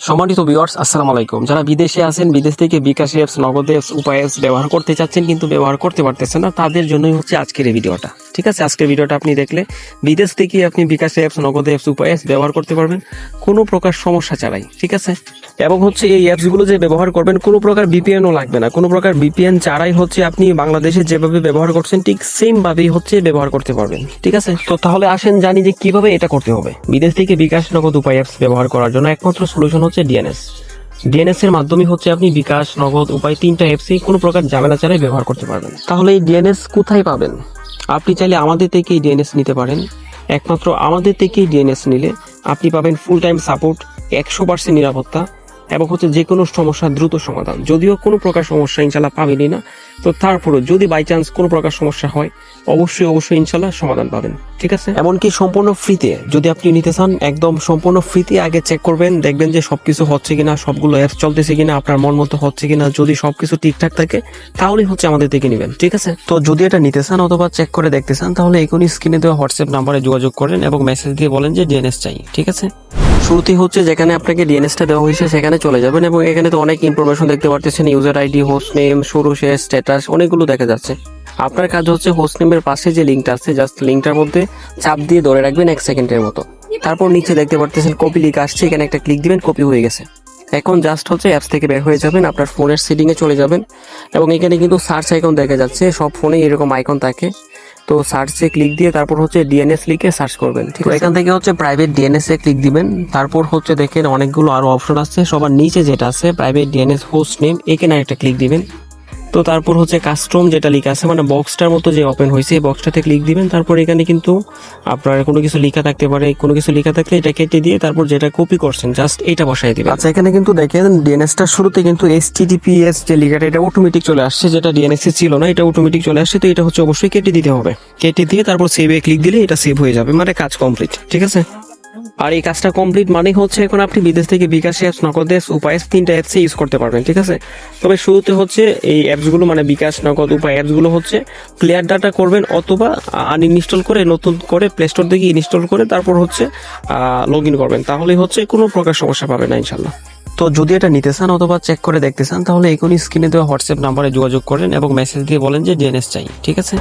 সম্মানিত ভিউয়ার্স, আসসালামু আলাইকুম। যারা বিদেশে আছেন, বিদেশ থেকে বিকাশ অ্যাপস, নগদ অ্যাপস, উপায় অ্যাপস ব্যবহার করতে চাচ্ছেন কিন্তু ব্যবহার করতে পারতেছেন না, তাদের জন্যই হচ্ছে আজকের এই ভিডিওটা। ঠিক আছে, আজকের ভিডিওটা আপনি দেখলে বিদেশ থেকে আপনি বিকাশ অ্যাপস, নগদ অ্যাপস, উপায় অ্যাপস ব্যবহার করতে পারবেন কোনো প্রকার সমস্যা ছাড়াই। ঠিক আছে, এবং হচ্ছে এই অ্যাপসগুলো যে ব্যবহার করবেন কোনো প্রকার বিপিএনও লাগবে না, কোনো প্রকার বিপিএন ছাড়াই হচ্ছে আপনি বাংলাদেশে যেভাবে ব্যবহার করছেন ঠিক সেম ভাবেই হচ্ছে ব্যবহার করতে পারবেন। ঠিক আছে, তো তাহলে আসেন জানি যে কিভাবে এটা করতে হবে। বিদেশ থেকে বিকাশ, নগদ, উপায় অ্যাপস ব্যবহার করার জন্য একমাত্র সলিউশন হচ্ছে ডিএনএস। ডিএনএস এর মাধ্যমে হচ্ছে আপনি বিকাশ, নগদ, উপায় তিনটা অ্যাপসই কোনো প্রকার ঝামেলা ছাড়াই ব্যবহার করতে পারবেন। তাহলে এই ডিএনএস কোথায় পাবেন? আপনি চাইলে আমাদের থেকেই ডিএনএস নিতে পারেন। একমাত্র আমাদের থেকেই ডিএনএস নিলে আপনি পাবেন ফুল টাইম সাপোর্ট, 100% নিরাপত্তা এবং হচ্ছে যে কোনো সমস্যার দ্রুত সমাধান। যদিও কোনো প্রকার সমস্যা ইনশাল্লাহ পাবেনই না, তো তারপরও যদি বাই চান্স কোনো প্রকার সমস্যা হয় অবশ্যই ইনশাল্লাহ সমাধান পাবেন। ঠিক আছে, এমনকি সম্পূর্ণ ফ্রিতে যদি আপনি নিতে চান, একদম সম্পূর্ণ ফ্রিতে আগে চেক করবেন, দেখবেন যে সবকিছু হচ্ছে কিনা, সবগুলো অ্যাপস চলতেছে কিনা, আপনার মন মতো হচ্ছে কিনা। যদি সবকিছু ঠিকঠাক থাকে তাহলেই হচ্ছে আমাদের থেকে নেবেন। ঠিক আছে, তো যদি এটা নিতে চান অথবা চেক করে দেখতে চান তাহলে এখনই স্ক্রিনে দেওয়া হোয়াটসঅ্যাপ নাম্বারে যোগাযোগ করেন এবং মেসেজ দিয়ে বলেন যে ডিএনএস চাই। ঠিক আছে, শুরুতেই হচ্ছে যেখানে আপনাকে ডিএনএসটা দেওয়া হয়েছে সেখানে চলে যাবেন এবং এখানে তো অনেক ইনফরমেশন দেখতে পারতেছেন, ইউজার আইডি, হোস্ট নেম, শুরু শেষ, স্ট্যাটাস অনেকগুলো দেখা যাচ্ছে। আপনার কাজ হচ্ছে হোস্ট নেমের পাশে যে লিঙ্কটা আছে জাস্ট লিঙ্কটার মধ্যে চাপ দিয়ে ধরে রাখবেন 1 সেকেন্ডের মতো। তারপর নিচে দেখতে পারতেছেন কপি লিঙ্ক আসছে, এখানে একটা ক্লিক দিবেন, কপি হয়ে গেছে। এখন জাস্ট হচ্ছে অ্যাপস থেকে বের হয়ে যাবেন, আপনার ফোনের সেটিংয়ে চলে যাবেন এবং এখানে কিন্তু সার্চ আইকন দেখা যাচ্ছে, সব ফোনে এরকম আইকন থাকে। তো সার্চে ক্লিক দিয়ে তারপর হচ্ছে ডিএনএস লিখে সার্চ করবেন। ঠিক আছে, এখান থেকে হচ্ছে প্রাইভেট ডিএনএস এ ক্লিক দিবেন। তারপর হচ্ছে দেখেন অনেকগুলো আরো অপশন আছে, সবার নিচে যেটা আছে প্রাইভেট ডিএনএস হোস্ট নেম, এখানে একটা ক্লিক দিবেন। তো তারপর হচ্ছে কাস্টম যেটা লেখা আছে, মানে বক্সটার মতো যে ওপেন হয়েছে এই বক্সটাতে ক্লিক দিবেন। তারপর এখানে কিন্তু আপনার কোনো কিছু লেখা থাকতে পারে, কোনো কিছু লেখা থাকলে এটা কেটে দিয়ে তারপর যেটা কপি করছেন জাস্ট এটা বসাই দিবেন। আচ্ছা, এখানে কিন্তু দেখেন ডিএনএসটার শুরুতে কিন্তু HTTPS যে লেখাটা এটা অটোমেটিক চলে আসছে, যেটা ডিএনএস এ ছিল না, এটা অটোমেটিক চলে আসছে। তো এটা হচ্ছে অবশ্যই কেটে দিতে হবে। কেটে দিয়ে তারপর সেভে ক্লিক দিলে এটা সেভ হয়ে যাবে, মানে কাজ কমপ্লিট। ঠিক আছে, আর এই কাজটা কমপ্লিট মানে হচ্ছে এখন আপনি বিদেশ থেকে বিকাশ অ্যাপস, নগদ অ্যাপস, উপায় অ্যাপস তিনটা অ্যাপসে ইউজ করতে পারবেন। ঠিক আছে, তবে শুরুতে হচ্ছে এই অ্যাপসগুলো মানে বিকাশ, নগদ, উপায় অ্যাপসগুলো হচ্ছে ক্লিয়ার ডাটা করবেন অথবা আনইনস্টল করে নতুন করে প্লে স্টোর থেকে ইনস্টল করে তারপর হচ্ছে লগ ইন করবেন, তাহলেই হচ্ছে কোনো প্রকার সমস্যা পাবে না ইনশাল্লাহ। তো যদি এটা নিতে চান অথবা চেক করে দেখতে চান তাহলে এখনই স্ক্রিনে দেওয়া হোয়াটসঅ্যাপ নাম্বারে যোগাযোগ করেন এবং মেসেজ দিয়ে বলেন যে ডিএনএস চাই। ঠিক আছে।